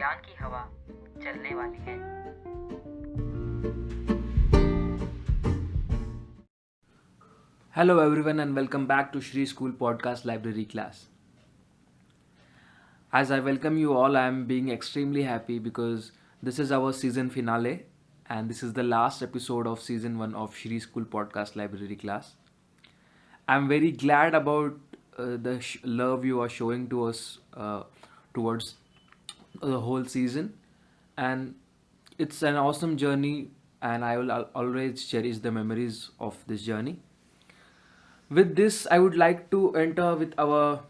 ज्ञान की हवा चलने वाली है। Hello, everyone, and welcome back to Shri School Podcast Library Class. As I welcome you all, I am being extremely happy because this is our season finale and this is the last episode of season 1 of Shri School Podcast Library Class. I'm very glad about the love you are showing to us towards the whole season, and it's an awesome journey, and I will always cherish the memories of this journey. With this, I would like to enter with our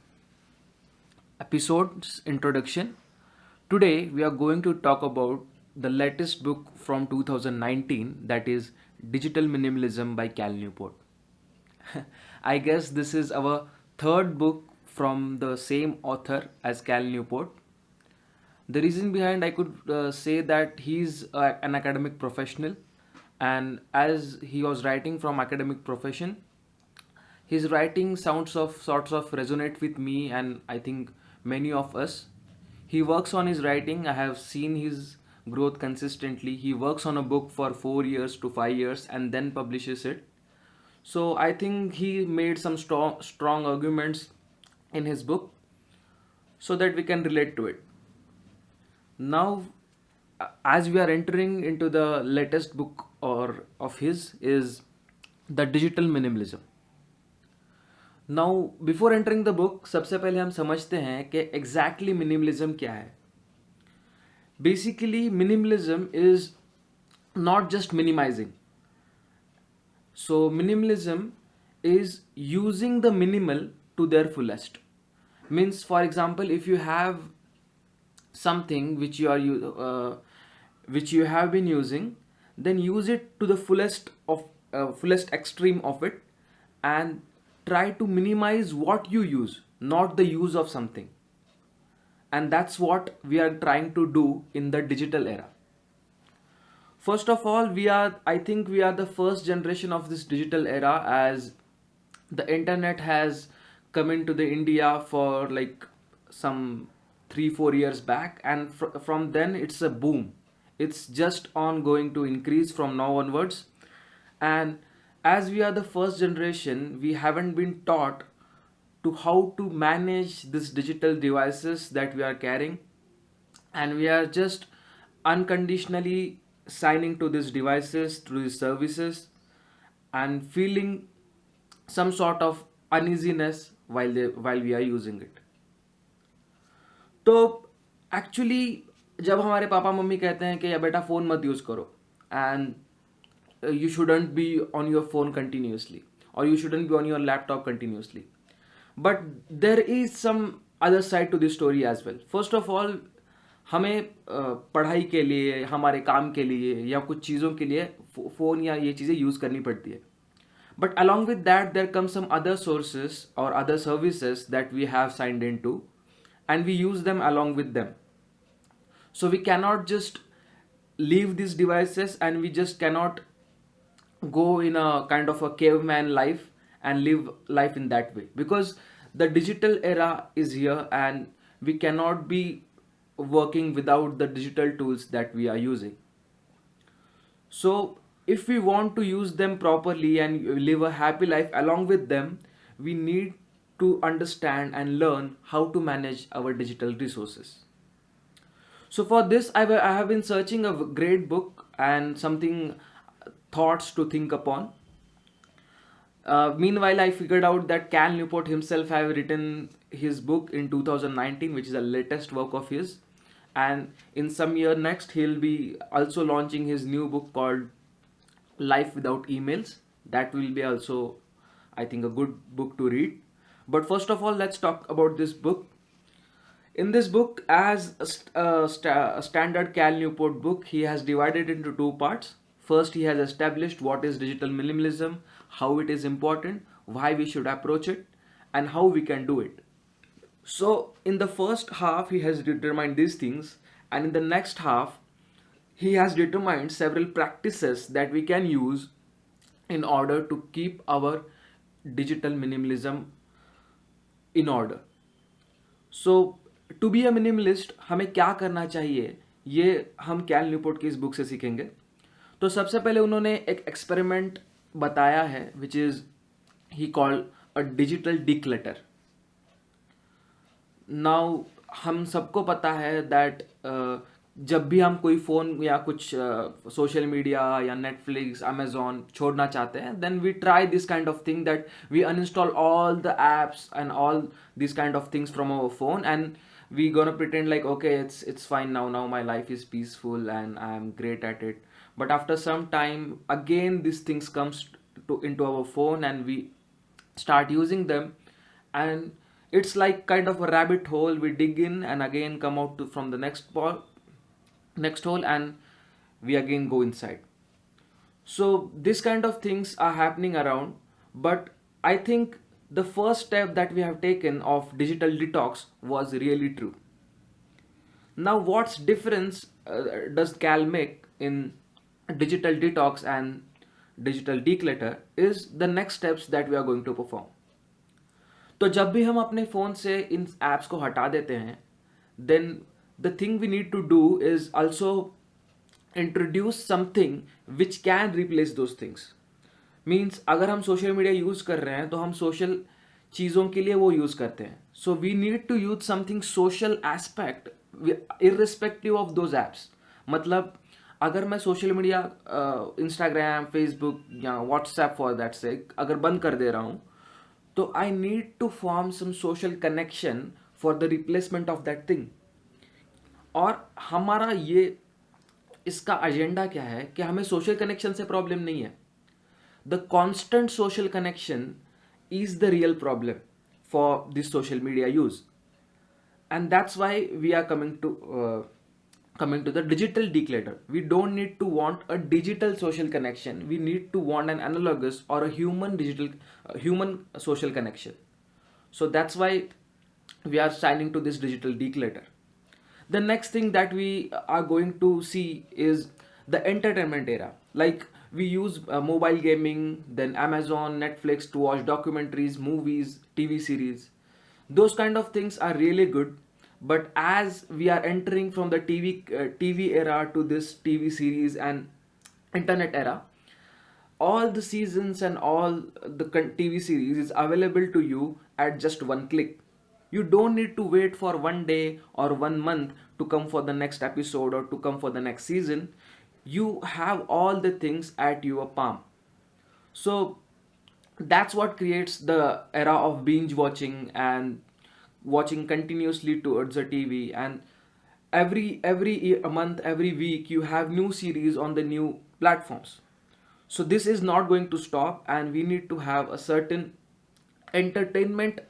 episode's introduction. Today, we are going to talk about the latest book from 2019, that is Digital Minimalism by Cal Newport. I guess this is our third book from the same author as Cal Newport. The reason behind, I could say that he's an academic professional, and as he was writing from academic profession, his writing sounds of sorts of resonate with me, and I think many of us. He works on his writing. I have seen his growth consistently. He works on a book for 4 years to 5 years and then publishes it. So I think he made some strong arguments in his book so that we can relate to it. Now, as we are entering into the latest book or of his is the Digital Minimalism. Now before entering the book, सबसे पहले हम समझते हैं कि exactly minimalism क्या है. Basically minimalism is not just minimizing. So minimalism is using the minimal to their fullest. Means, for example, if you have something which you have been using, then use it to the fullest extreme of it, and try to minimize what you use, not the use of something. And that's what we are trying to do in the digital era. First of all, I think we are the first generation of this digital era, as the internet has come into the India for like some 3-4 years back, and from then it's a boom. It's just on going to increase from now onwards. And as we are the first generation, we haven't been taught to how to manage these digital devices that we are carrying, and we are just unconditionally signing to these devices, to these services, and feeling some sort of uneasiness while we are using it. तो actually जब हमारे papa mummy कहते हैं कि या बेटा phone मत use करो, and you shouldn't be on your phone continuously, or you shouldn't be on your laptop continuously, but there is some other side to this story as well. First of all, हमें पढ़ाई के लिए, हमारे काम के लिए या कुछ चीज़ों के लिए फ़ोन या ये चीज़ें यूज़ करनी पड़ती है. But along with that, there come some other sources or other services that we have signed into, and we use them along with them. So we cannot just leave these devices, and we just cannot go in a kind of a caveman life and live life in that way, because the digital era is here and we cannot be working without the digital tools that we are using. So if we want to use them properly and live a happy life along with them, we need to understand and learn how to manage our digital resources. So for this, I have been searching a great book and something thoughts to think upon. Meanwhile, I figured out that Cal Newport himself have written his book in 2019, which is the latest work of his. And in some year next, he'll be also launching his new book called Life Without Emails. That will be also, I think, a good book to read. But first of all, let's talk about this book. In this book, as a standard Cal Newport book, he has divided into two parts. First, he has established what is digital minimalism, how it is important, why we should approach it, and how we can do it. So, in the first half, he has determined these things, and in the next half, he has determined several practices that we can use in order to keep our digital minimalism in order. So to be a minimalist हमें क्या करना चाहिए, ये हम Cal Newport की इस book से सीखेंगे. तो सबसे पहले उन्होंने एक एक्सपेरिमेंट बताया है which is he called a digital declutter. Now हम सबको पता है दैट जब भी हम कोई फ़ोन या कुछ सोशल मीडिया या नेटफ्लिक्स अमेजोन छोड़ना चाहते हैं, then we try this kind of thing that we uninstall all the apps and all this kind of things from our phone, and we gonna pretend like, okay, it's fine now my life is peaceful and I am great at it. But after some time again these things comes into our phone and we start using them, and it's like kind of a rabbit hole. We dig in and again come out from the next hole, and we again go inside. So this kind of things are happening around, but I think the first step that we have taken of digital detox was really true. Now what's difference does Cal make in digital detox and digital declutter is the next steps that we are going to perform. तो जब भी हम अपने phone से इन apps को हटा देते हैं, then the thing we need to do is also introduce something which can replace those things. Means अगर हम सोशल मीडिया यूज़ कर रहे हैं तो हम सोशल चीज़ों के लिए वो यूज़ करते हैं. So we need to use something social aspect irrespective of those apps. मतलब अगर मैं सोशल मीडिया इंस्टाग्राम फेसबुक या व्हाट्सएप फॉर दैट से अगर बंद कर दे रहा हूँ, तो I need to form some social connection for the replacement of that thing. और हमारा ये इसका एजेंडा क्या है कि हमें सोशल कनेक्शन से प्रॉब्लम नहीं है. The constant social connection is the real problem for this social media use, and that's why we are coming to the digital declutter. We don't need to want a digital social connection, we need to want an analogous or a human social connection. So that's why we are signing to this digital declutter. The next thing that we are going to see is the entertainment era. Like we use mobile gaming, then Amazon, Netflix to watch documentaries, movies, TV series. Those kind of things are really good, but as we are entering from the TV era to this TV series and internet era, all the seasons and all the TV series is available to you at just one click. You don't need to wait for one day or 1 month to come for the next episode or to come for the next season. You have all the things at your palm. So that's what creates the era of binge watching and watching continuously towards the TV. And every month, every week, you have new series on the new platforms. So this is not going to stop, and we need to have a certain entertainment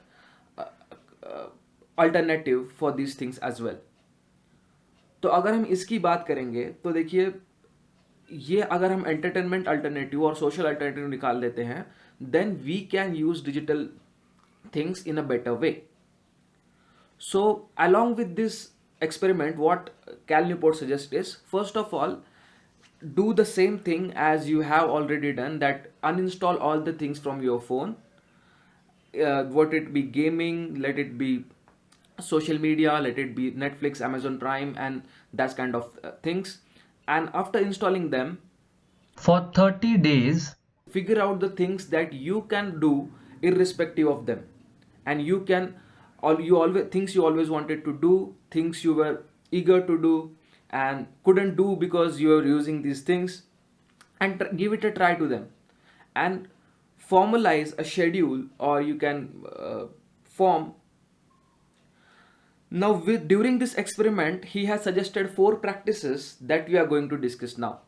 alternative for these things as well. तो अगर हम इसकी बात करेंगे तो देखिए, ये अगर हम एंटरटेनमेंट अल्टरनेटिव और सोशल अल्टरनेटिव निकाल देते हैं, then we can use digital things in a better way. So along with this experiment, what Cal Newport suggests is, first of all, do the same thing as you have already done, that uninstall all the things from your phone, what it be gaming, let it be social media, let it be Netflix, Amazon Prime, and that kind of things. And after installing them, For 30 days, figure out the things that you can do irrespective of them, and you can things you always wanted to do, things you were eager to do and couldn't do because you are using these things, and give it a try to them, and formalize a schedule, or you can form. Now during this experiment, he has suggested 4 practices that we are going to discuss now.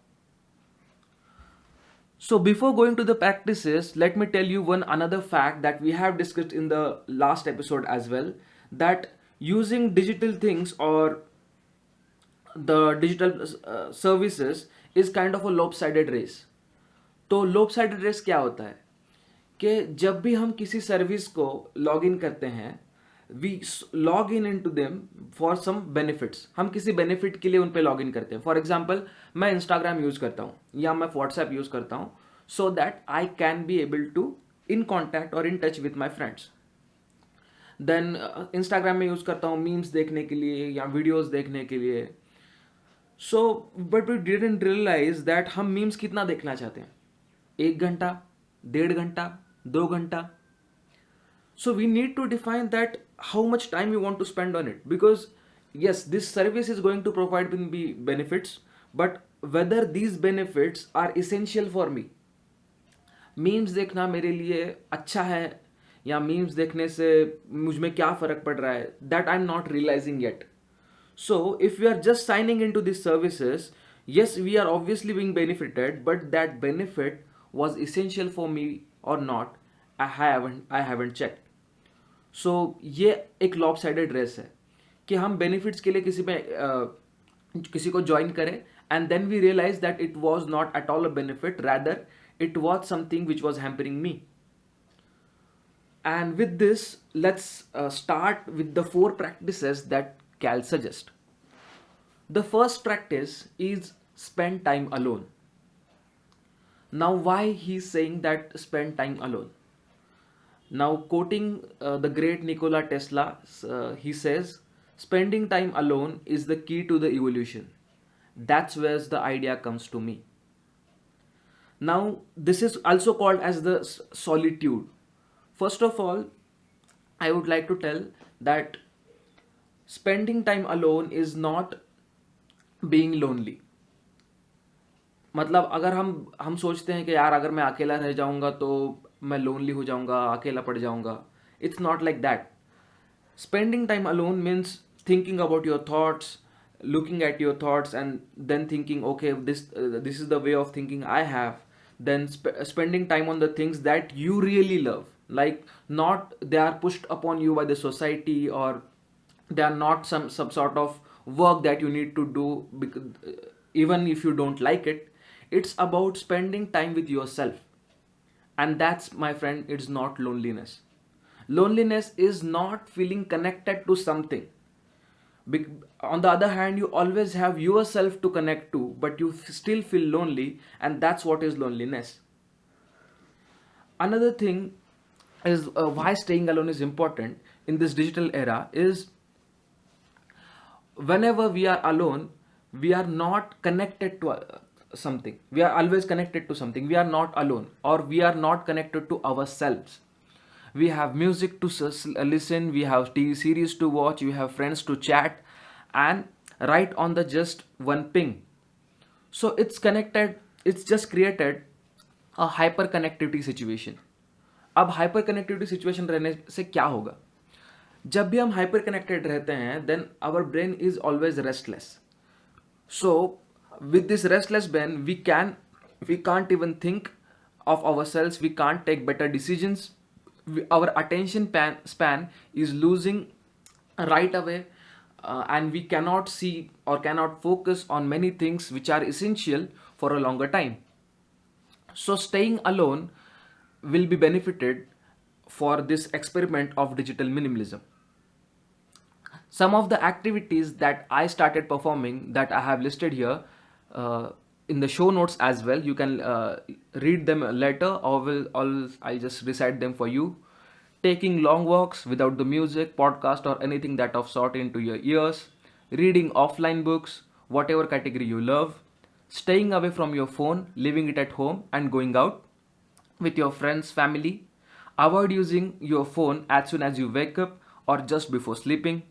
So before going to the practices, let me tell you one another fact that we have discussed in the last episode as well, that using digital things or the digital services is kind of a lopsided race. तो lopsided race क्या होता है कि जब भी हम किसी service को लॉग इन करते हैं, we log in into them for some benefits. हम किसी बेनिफिट के लिए उन पे लॉग इन करते हैं. फॉर एग्जांपल, मैं इंस्टाग्राम यूज़ करता हूँ या मैं व्हाट्सएप यूज़ करता हूँ, so that I can be able to in contact और in touch with my friends. Then Instagram में यूज़ करता हूँ मीम्स देखने के लिए या वीडियोस देखने के लिए. So but we didn't realize that हम मीम्स कितना देखना चाहते हैं. 1 घंटा, 1.5 घंटा, 2 घंटा. So we need to define that how much time we want to spend on it, because yes, this service is going to provide me benefits, but whether these benefits are essential for me. Memes देखना मेरे लिए अच्छा है या memes देखने से मुझ में क्या फ़र्क पड़ रहा है, that I am not realizing yet. So if we are just signing into these services, yes, we are obviously being benefited, but that benefit was essential for me or not, I haven't checked. So ये एक lopsided race है कि हम benefits के लिए किसी को join करें and then we realize that it was not at all a benefit, rather it was something which was hampering me. And with this, let's start with the 4 practices that Cal suggest. The first practice is spend time alone. Now, why he's saying that spend time alone? Now, quoting the great Nikola Tesla, he says, spending time alone is the key to the evolution. That's where the idea comes to me. Now, this is also called as the solitude. First of all, I would like to tell that spending time alone is not being lonely. मतलब अगर हम सोचते हैं कि यार अगर मैं अकेला रह जाऊंगा तो मैं लोनली हो जाऊंगा, अकेला पड़ जाऊंगा. It's not like that. Spending time alone means thinking about your thoughts, looking at your thoughts and then thinking, okay, this is the way of thinking I have. Then spending time on the things that you really love, like not they are pushed upon you by the society, or they are not some sort of work that you need to do because, even if you don't like it. It's about spending time with yourself, and that's, my friend, it's not loneliness. Loneliness is not feeling connected to something. On the other hand, you always have yourself to connect to, but you still feel lonely, and that's what is loneliness. Another thing is why staying alone is important in this digital era is whenever we are alone, we are not connected to something. We are always connected to something. We are not alone, or we are not connected to ourselves. We have music to listen, we have TV series to watch, we have friends to chat, and right on the just one ping. So it's just created a hyper connectivity situation. अब hyper connectivity situation रहने से क्या होगा? जब भी हम hyper connected रहते हैं, then our brain is always restless. So with this restless brain, we can't even think of ourselves, we can't take better decisions. Our attention span is losing right away, and we cannot see or cannot focus on many things which are essential for a longer time. So staying alone will be benefited for this experiment of digital minimalism. Some of the activities that I started performing that I have listed here in the show notes as well. You can read them later, or I'll just recite them for you. Taking long walks without the music, podcast, or anything that of sort into your ears. Reading offline books, whatever category you love. Staying away from your phone, leaving it at home and going out with your friends, family. Avoid using your phone as soon as you wake up or just before sleeping.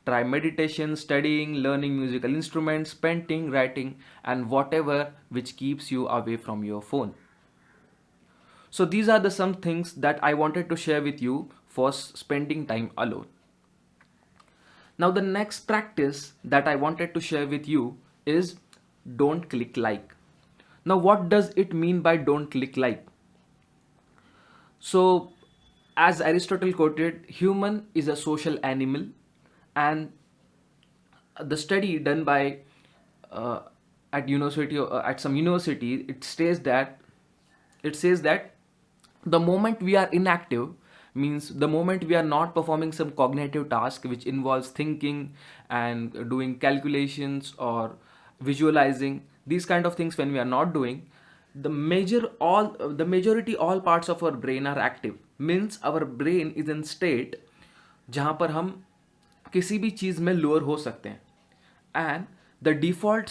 Try meditation, studying, learning musical instruments, painting, writing, and whatever which keeps you away from your phone. So these are the some things that I wanted to share with you for spending time alone. Now the next practice that I wanted to share with you is don't click like. Now what does it mean by don't click like? So as Aristotle quoted, human is a social animal, and the study done by at some university, it says that the moment we are inactive, means the moment we are not performing some cognitive task which involves thinking and doing calculations or visualizing, these kind of things, when we are not doing, the majority all parts of our brain are active. Means our brain is in state जहाँ पर हम किसी भी चीज़ में lower हो सकते हैं. And the default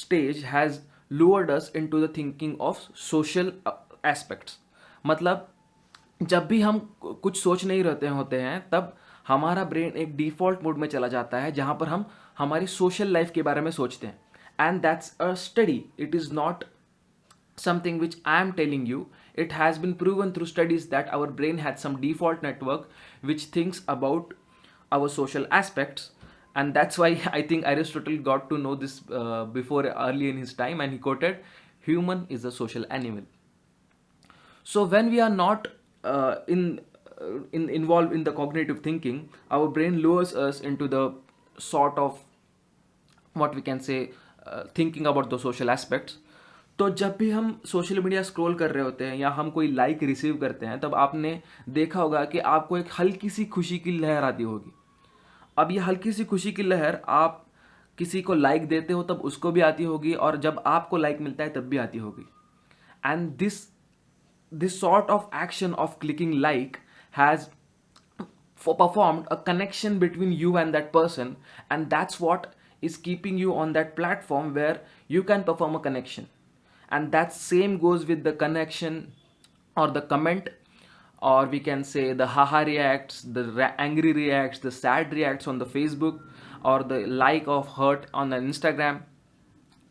stage has lowered us into the thinking of social aspects. मतलब जब भी हम कुछ सोच नहीं रहते होते हैं तब हमारा ब्रेन एक डिफॉल्ट मोड में चला जाता है जहाँ पर हम हमारी सोशल लाइफ के बारे में सोचते हैं. And that's a study, it is not something which I am telling you. It has been proven through studies that our brain had some default network which thinks about our social aspects, and that's why I think Aristotle got to know this before early in his time, and he quoted, "Human is a social animal." So when we are not involved in the cognitive thinking, our brain lowers us into the sort of what we can say thinking about the social aspects. तो जब भी हम social media scroll कर रहे होते हैं या हम कोई लाइक रिसीव करते हैं तब आपने देखा होगा कि आपको एक हल्की सी खुशी की लहर आती होगी. अब ये हल्की सी खुशी की लहर आप किसी को लाइक देते हो तब उसको भी आती होगी और जब आपको लाइक मिलता है तब भी आती होगी. And this sort of action of clicking like has performed a connection between you and that person, and that's what is keeping you on that platform where you can perform a connection. And that same goes with the connection or the comment, or we can say the haha reacts, the angry reacts, the sad reacts on the Facebook, or the like of hurt on the Instagram,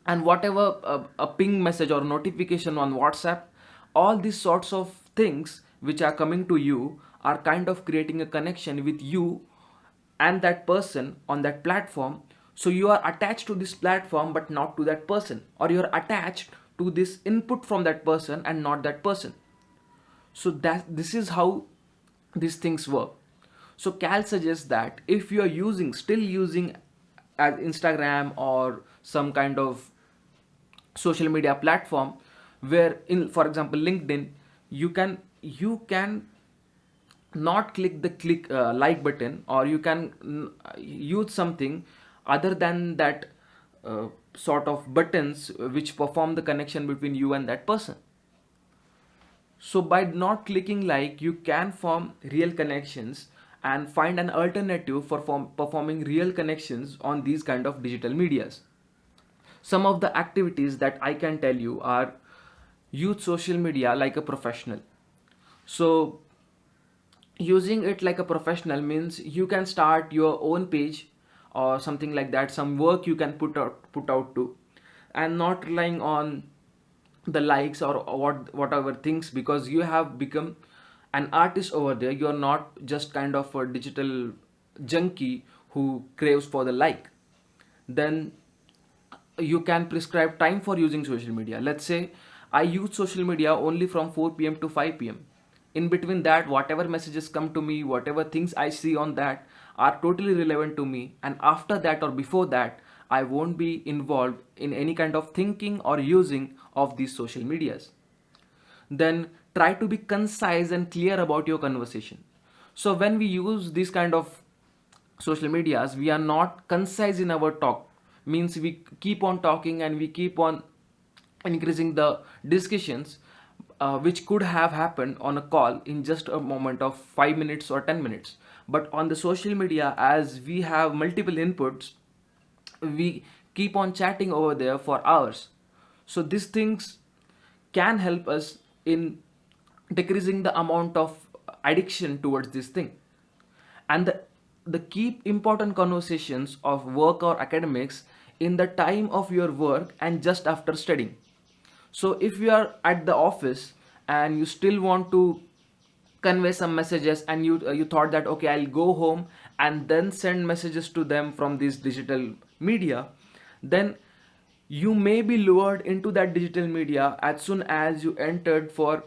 and whatever a ping message or notification on WhatsApp. All these sorts of things which are coming to you are kind of creating a connection with you and that person on that platform. So you are attached to this platform but not to that person, or you're attached to this input from that person and not that person. So that this is how these things work. So Cal suggests that if you are still using as Instagram or some kind of social media platform, where in, for example, LinkedIn, you can not click the like button, or you can use something other than that sort of buttons which perform the connection between you and that person. So by not clicking like, you can form real connections and find an alternative for performing real connections on these kind of digital medias. Some of the activities that I can tell you are: use social media like a professional. So using it like a professional means you can start your own page or something like that, some work you can put out to, and not relying on the likes or whatever things, because you have become an artist over there. You are not just kind of a digital junkie who craves for the like. Then you can prescribe time for using social media. Let's say I use social media only from 4 p.m. to 5 p.m. In between that, whatever messages come to me, whatever things I see on that are totally relevant to me, and after that or before that, I won't be involved in any kind of thinking or using of these social medias. Then try to be concise and clear about your conversation. So when we use these kind of social medias, we are not concise in our talk. Means we keep on talking and we keep on increasing the discussions, which could have happened on a call in just a moment of 5 minutes or 10 minutes. But on the social media, as we have multiple inputs, we keep on chatting over there for hours. So these things can help us in decreasing the amount of addiction towards this thing. And the keep important conversations of work or academics in the time of your work and just after studying. So if you are at the office and you still want to convey some messages, and you thought that okay, I'll go home and then send messages to them from this digital media, then you may be lured into that digital media as soon as you entered for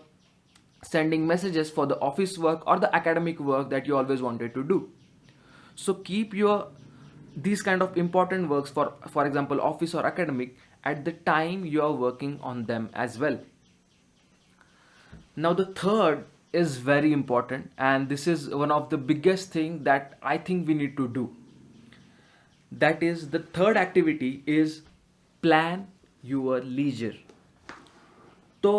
sending messages for the office work or the academic work that you always wanted to do. So keep your these kind of important works, for example office or academic, at the time you are working on them as well. Now the third is very important, and this is one of the biggest thing that I think we need to do. That is, the third activity is plan your leisure. तो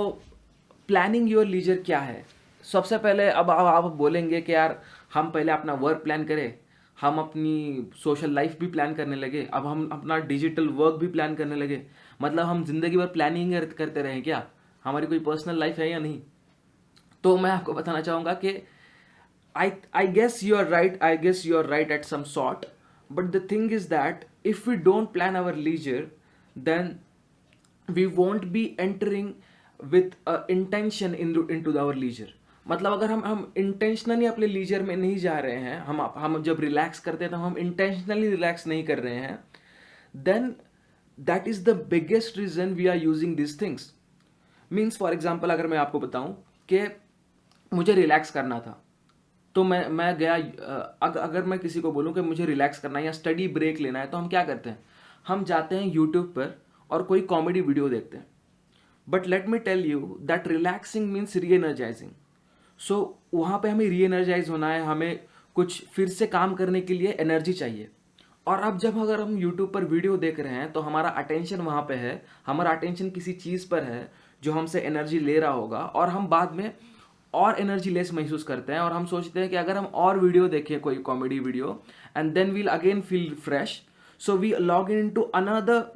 planning your leisure क्या है? सबसे पहले अब आप बोलेंगे कि यार हम पहले अपना वर्क प्लान करें, हम अपनी सोशल लाइफ भी प्लान करने लगे, अब हम अपना डिजिटल वर्क भी प्लान करने लगे, मतलब हम जिंदगी भर प्लानिंग करते रहें क्या? हमारी कोई पर्सनल लाइफ है या नहीं? तो मैं आपको बताना चाहूँगा कि I guess you are right. I guess you are right at some sort. But the thing is that if we don't plan our leisure, then we won't be entering with intention into our leisure. मतलब अगर हम intentionally अपने leisure में नहीं जा रहे हैं, हम जब रिलैक्स करते हैं तो हम इंटेंशनली रिलैक्स नहीं कर रहे हैं, then that is the biggest reason we are using this things. Means for example अगर मैं आपको बताऊं कि मुझे रिलैक्स करना था, तो मैं गया, अगर मैं किसी को बोलूं कि मुझे रिलैक्स करना है या स्टडी ब्रेक लेना है, तो हम क्या करते हैं? हम जाते हैं यूट्यूब पर और कोई कॉमेडी वीडियो देखते हैं. But let me tell you that relaxing means re energizing. So वहाँ पे हमें री एनर्जाइज होना है, हमें कुछ फिर से काम करने के लिए एनर्जी चाहिए. और अब जब अगर हम यूट्यूब पर वीडियो देख रहे हैं तो हमारा अटेंशन वहाँ पे है, हमारा अटेंशन किसी चीज़ पर है जो हमसे एनर्जी ले रहा होगा, और हम बाद में और एनर्जी लेस महसूस करते हैं और हम सोचते हैं कि अगर हम और वीडियो देखें कोई comedy video and then we'll again feel fresh, so we log in to another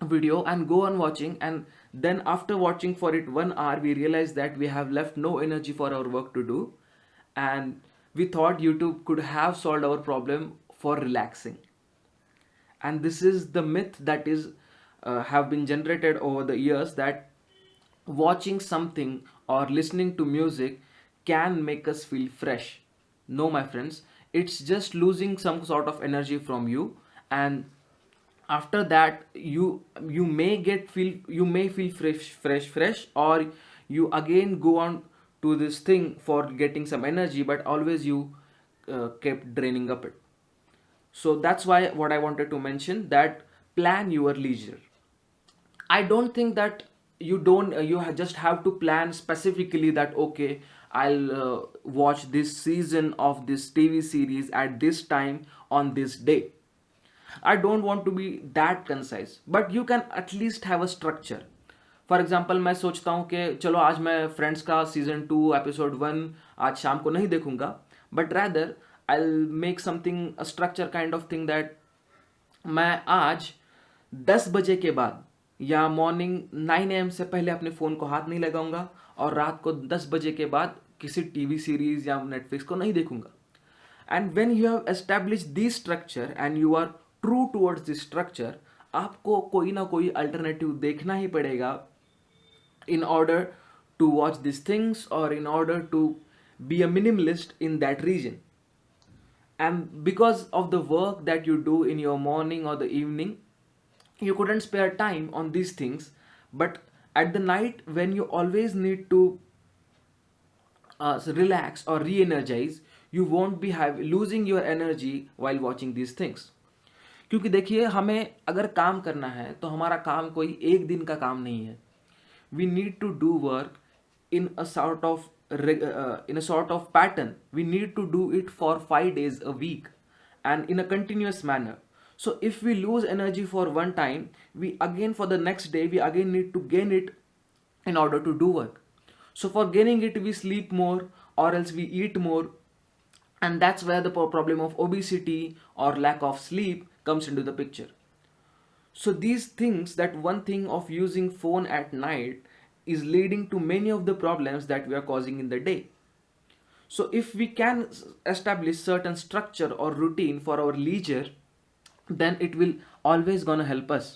video and go on watching, and then after watching for it 1 hour we realize that we have left no energy for our work to do, and we thought YouTube could have solved our problem for relaxing. And this is the myth that is have been generated over the years, that watching something or listening to music can make us feel fresh. No, my friends, it's just losing some sort of energy from you, and after that you may feel fresh, or you again go on to this thing for getting some energy, but always you kept draining up it. So that's why what I wanted to mention, that plan your leisure. I don't think that you don't just have to plan specifically that okay, I'll watch this season of this TV series at this time on this day. I don't want to be that concise, but you can at least have a structure. For example मैं सोचता हूँ कि चलो आज मैं friends का season 2 episode 1 आज शाम को नहीं देखूंगा, but rather I will make something a structure kind of thing, that मैं आज 10 बजे के बाद या मॉर्निंग 9 AM से पहले अपने फ़ोन को हाथ नहीं लगाऊंगा, और रात को 10 बजे के बाद किसी टीवी सीरीज या नेटफ्लिक्स को नहीं देखूंगा. And when you have establish this structure and you are true towards this structure, आपको कोई ना कोई अल्टरनेटिव देखना ही पड़ेगा in order to watch these things, or in order to be a minimalist in that region. And because of the work that you do in your morning or the evening, you couldn't spare time on these things, but at the night when you always need to relax or re-energize, you won't be losing your energy while watching these things. क्योंकि देखिए, हमें अगर काम करना है तो हमारा काम कोई एक दिन का काम नहीं है. We need to do work in a sort of pattern. We need to do it for 5 days a week and in a continuous manner. So if we lose energy for one time, we again for the next day we again need to gain it in order to do work. So for gaining it, we sleep more or else we eat more, and that's where the problem of obesity or lack of sleep comes into the picture. So these things, that one thing of using phone at night is leading to many of the problems that we are causing in the day. So if we can establish certain structure or routine for our leisure, then it will always gonna help us.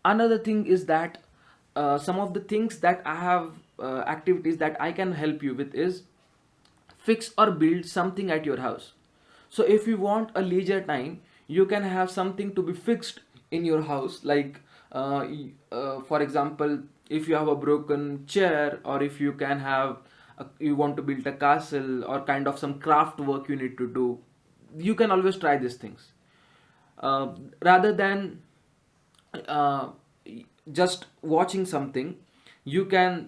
Another thing is that some of the things that I have activities that I can help you with is fix or build something at your house. So if you want a leisure time, you can have something to be fixed in your house, like for example, if you have a broken chair, or if you can have you want to build a castle, or kind of some craft work you need to do, you can always try these things. Rather than just watching something, you can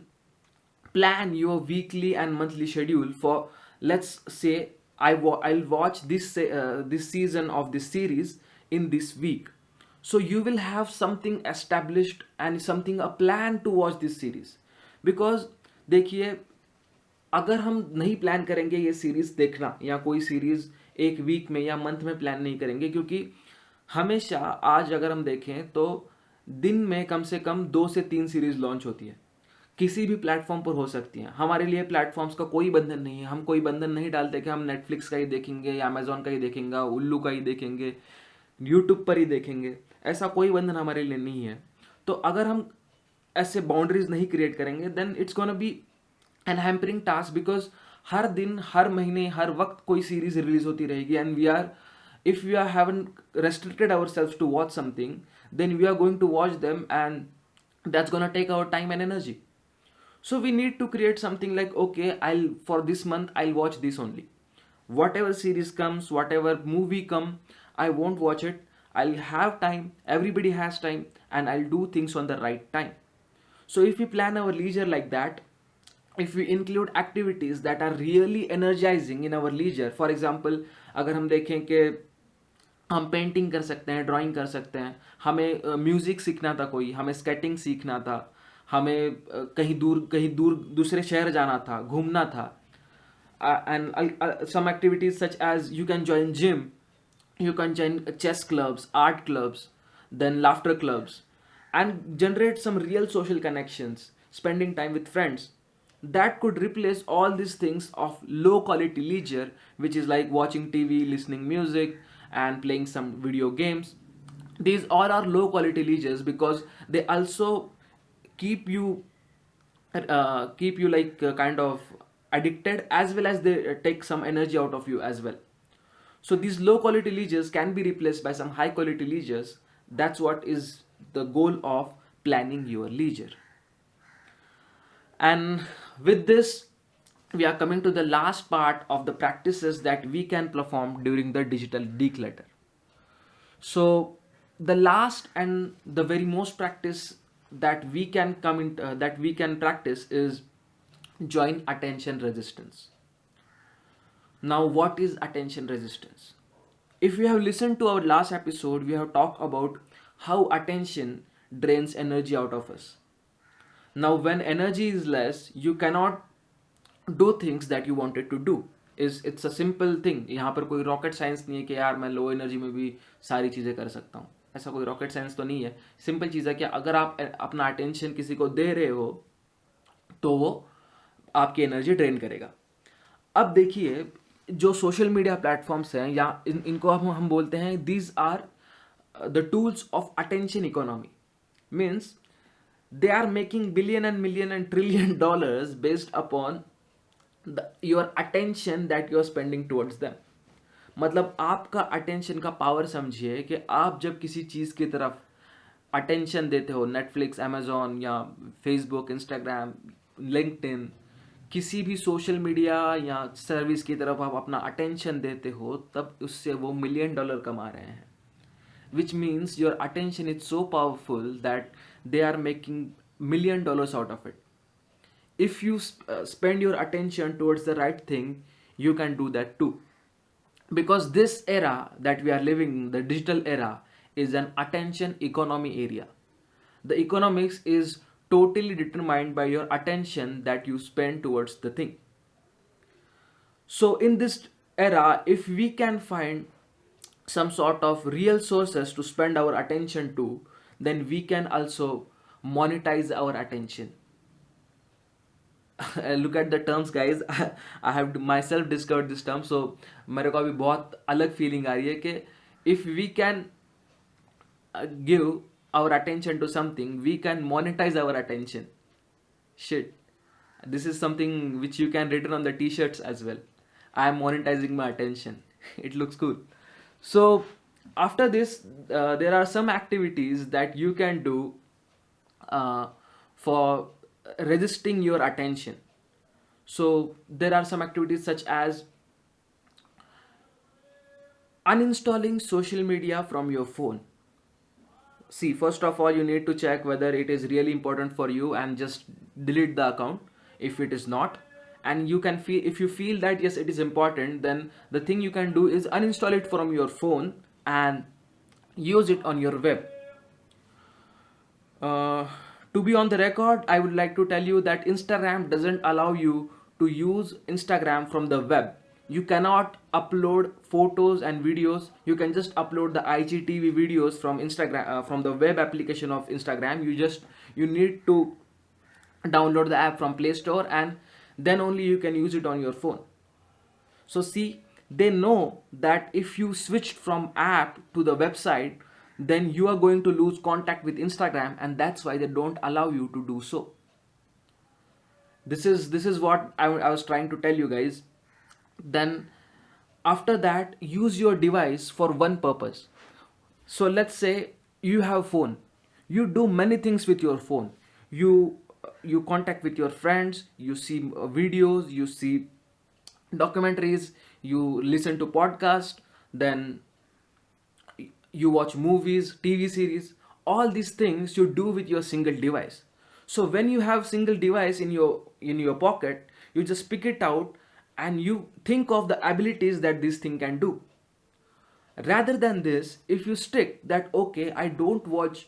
plan your weekly and monthly schedule for, let's say, I'll watch this season of this series in this week. So you will have something established and something a plan to watch this series. Because देखिए, अगर हम नहीं plan करेंगे ये series देखना या कोई series एक वीक में या मंथ में प्लान नहीं करेंगे, क्योंकि हमेशा आज अगर हम देखें तो दिन में कम से कम 2 से 3 सीरीज लॉन्च होती है, किसी भी प्लेटफॉर्म पर हो सकती हैं। हमारे लिए प्लेटफॉर्म्स का कोई बंधन नहीं है, हम कोई बंधन नहीं डालते कि हम नेटफ्लिक्स का ही देखेंगे या अमेजोन का ही देखेंगे, उल्लू का ही देखेंगे, यूट्यूब पर ही देखेंगे, ऐसा कोई बंधन हमारे लिए नहीं है। तो अगर हम ऐसे बाउंड्रीज नहीं क्रिएट करेंगे then it's gonna be an hampering task, because हर दिन, हर महीने, हर वक्त कोई सीरीज रिलीज होती रहेगी, and we are, if we are haven't restricted ourselves to watch something, then we are going to watch them, and that's gonna take our time and energy. So we need to create something like, okay, I'll, for this month I'll watch this only. Whatever series comes, whatever movie come, I won't watch it. I'll have time, everybody has time, and I'll do things on the right time. So if we plan our leisure like that, if we include activities that are really energizing in our leisure, for example, अगर हम देखें कि हम painting कर सकते हैं, drawing कर सकते हैं, हमें म्यूज़िक सीखना था, कोई हमें स्केटिंग सीखना था, हमें कहीं दूर दूसरे शहर जाना था, घूमना था, and some activities such as you can join gym, you can join chess clubs, art clubs, then laughter clubs, and generate some real social connections, spending time with friends. That could replace all these things of low quality leisure, which is like watching TV, listening music, and playing some video games. These all are low quality leisures because they also keep you kind of addicted, as well as they take some energy out of you as well. So these low quality leisures can be replaced by some high quality leisures. That's what is the goal of planning your leisure. And with this, we are coming to the last part of the practices that we can perform during the digital declutter. So the last and the very most practice that we can that we can practice is join attention resistance. Now, what is attention resistance? If you have listened to our last episode, we have talked about how attention drains energy out of us. Now, when energy is less, you cannot do things that you wanted to do. It's a simple thing. यहाँ पर कोई rocket science नहीं है कि यार मैं low energy में भी सारी चीज़ें कर सकता हूँ, ऐसा कोई rocket science तो नहीं है. सिंपल चीज़ है कि अगर आप अपना attention किसी को दे रहे हो तो वो आपकी एनर्जी ड्रेन करेगा. अब देखिए, जो सोशल मीडिया प्लेटफॉर्म्स हैं या इनको हम बोलते हैं, these are the tools of attention economy. Means they are making billion and million and trillion dollars based upon your attention that you are spending towards them. मतलब आपका अटेंशन का power समझिए कि आप जब किसी चीज़ की तरफ अटेंशन देते हो, नेटफ्लिक्स, अमेजोन या फेसबुक, इंस्टाग्राम, लिंक्डइन, किसी भी सोशल मीडिया या सर्विस की तरफ आप अपना अटेंशन देते हो, तब उससे वो $1 million कमा रहे हैं. Which means your attention is so powerful that they are making $1 million out of it. If you spend your attention towards the right thing, you can do that too. Because this era that we are living, the digital era, is an attention economy area. The economics is totally determined by your attention that you spend towards the thing. So in this era, if we can find some sort of real sources to spend our attention to, then we can also monetize our attention. Look at the terms, guys. I have myself discovered this term, so मेरे को अभी बहुत अलग feeling आ रही है कि if we can give our attention to something, we can monetize our attention. Shit, this is something which you can written on the t-shirts as well. I am monetizing my attention. It looks cool. So after this, there are some activities that you can do for resisting your attention. So there are some activities such as uninstalling social media from your phone. See, first of all, you need to check whether it is really important for you and just delete the account if it is not. And you can feel, if you feel that yes, it is important, then the thing you can do is uninstall it from your phone and use it on your web. To be on the record, I would like to tell you that Instagram doesn't allow you to use Instagram from the web. You cannot upload photos and videos. You can just upload the IGTV videos from Instagram, from the web application of Instagram. You need to download the app from Play Store, and then only you can use it on your phone. So see, they know that if you switched from app to the website, then you are going to lose contact with Instagram, and that's why they don't allow you to do so. This is what I was trying to tell you guys. Then after that, use your device for one purpose. So let's say you have phone. You do many things with your phone. You contact with your friends, you see videos, you see documentaries, you listen to podcast, then you watch movies, TV series. All these things you do with your single device. So when you have single device in your pocket, you just pick it out and you think of the abilities that this thing can do. Rather than this, if you stick that, okay, I don't watch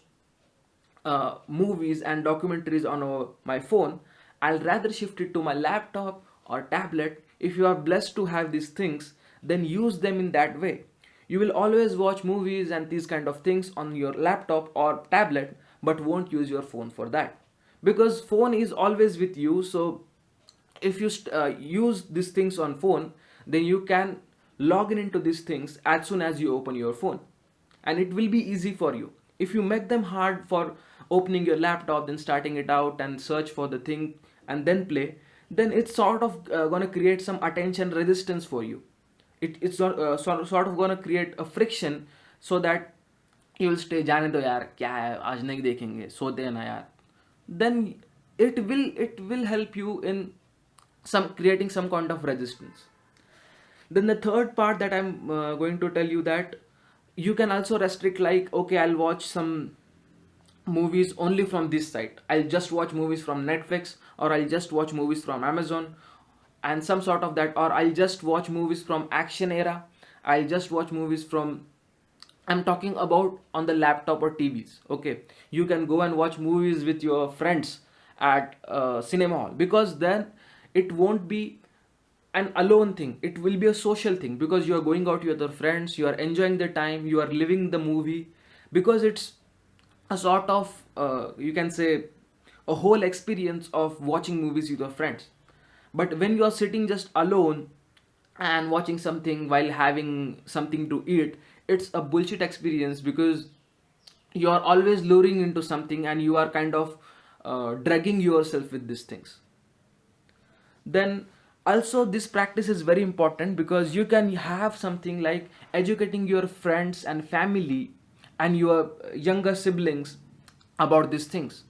movies and documentaries on my phone, I'll rather shift it to my laptop or tablet. If you are blessed to have these things, then use them in that way. You will always watch movies and these kind of things on your laptop or tablet, but won't use your phone for that, because phone is always with you. So if you use these things on phone, then you can log in into these things as soon as you open your phone, and it will be easy for you. If you make them hard for opening your laptop, then starting it out and search for the thing and then play, then it's sort of going to create some attention resistance for you. It's sort of going to create a friction, so that you will stay, जाने दो यार क्या है आज नहीं देखेंगे सोते हैं ना यार. Then it will help you in some creating some kind of resistance. Then the third part that I'm going to tell you, that you can also restrict, like, okay, I'll watch some movies only from this site. I'll just watch movies from Netflix, or I'll just watch movies from Amazon, and some sort of that, or I'll just watch movies from Action Era. I'll just watch movies from, I'm talking about on the laptop or TVs. Okay, you can go and watch movies with your friends at cinema hall, because then it won't be an alone thing. It will be a social thing, because you are going out with your friends, you are enjoying the time, you are living the movie, because it's a sort of you can say a whole experience of watching movies with your friends. But when you are sitting just alone and watching something while having something to eat, it's a bullshit experience, because you are always luring into something and you are kind of dragging yourself with these things. Then also this practice is very important, because you can have something like educating your friends and family and your younger siblings about these things,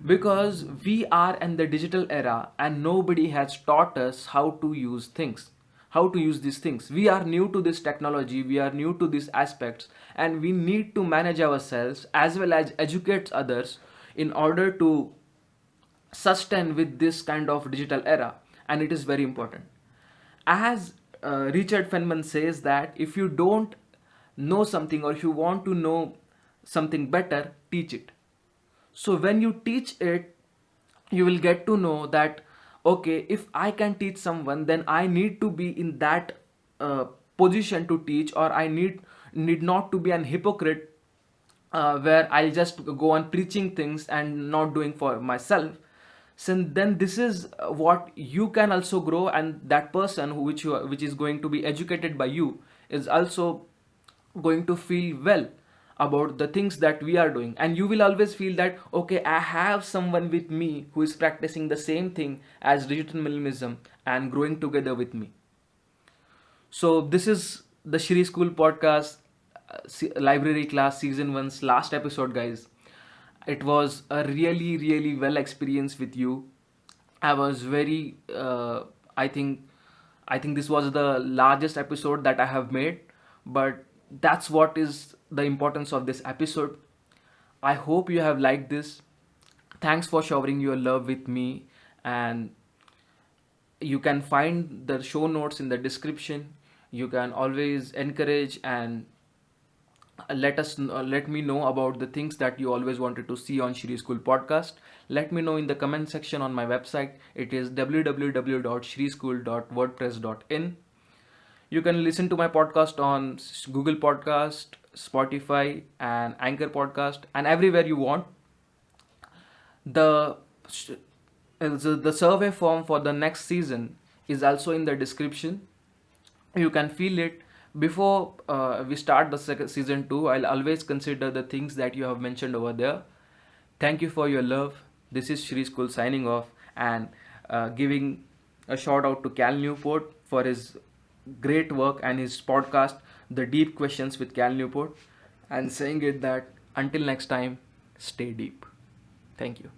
because we are in the digital era and nobody has taught us how to use things, how to use these things. We are new to this technology, we are new to these aspects, and we need to manage ourselves as well as educate others in order to sustain with this kind of digital era. And it is very important, as Richard Feynman says, that if you don't know something, or if you want to know something better, teach it. So when you teach it, you will get to know that, okay, if I can teach someone, then I need to be in that uh, position to teach, or I need not to be an hypocrite, where I'll just go on preaching things and not doing for myself. So then this is what you can also grow, and that person which is going to be educated by you is also going to feel well about the things that we are doing, and you will always feel that, okay, I have someone with me who is practicing the same thing as digital minimalism and growing together with me. So this is the Shri School podcast, library class season 1's last episode, guys. It was a really really well experience with you. I was very I think this was the largest episode that I have made, but that's what is the importance of this episode. I hope you have liked this. Thanks for showering your love with me, and you can find the show notes in the description. You can always encourage and let me know about the things that you always wanted to see on Shri School podcast. Let me know in the comment section on my website. It is www.shrischool.wordpress.in. You can listen to my podcast on Google Podcast, Spotify, and Anchor Podcast, and everywhere you want. The the survey form for the next season is also in the description. You can feel it before we start the second season 2. I'll always consider the things that you have mentioned over there. Thank you for your love. This is Shri School signing off, and giving a shout out to Cal Newport for his great work and his podcast, The Deep Questions with Cal Newport, and saying it that until next time, stay deep. Thank you.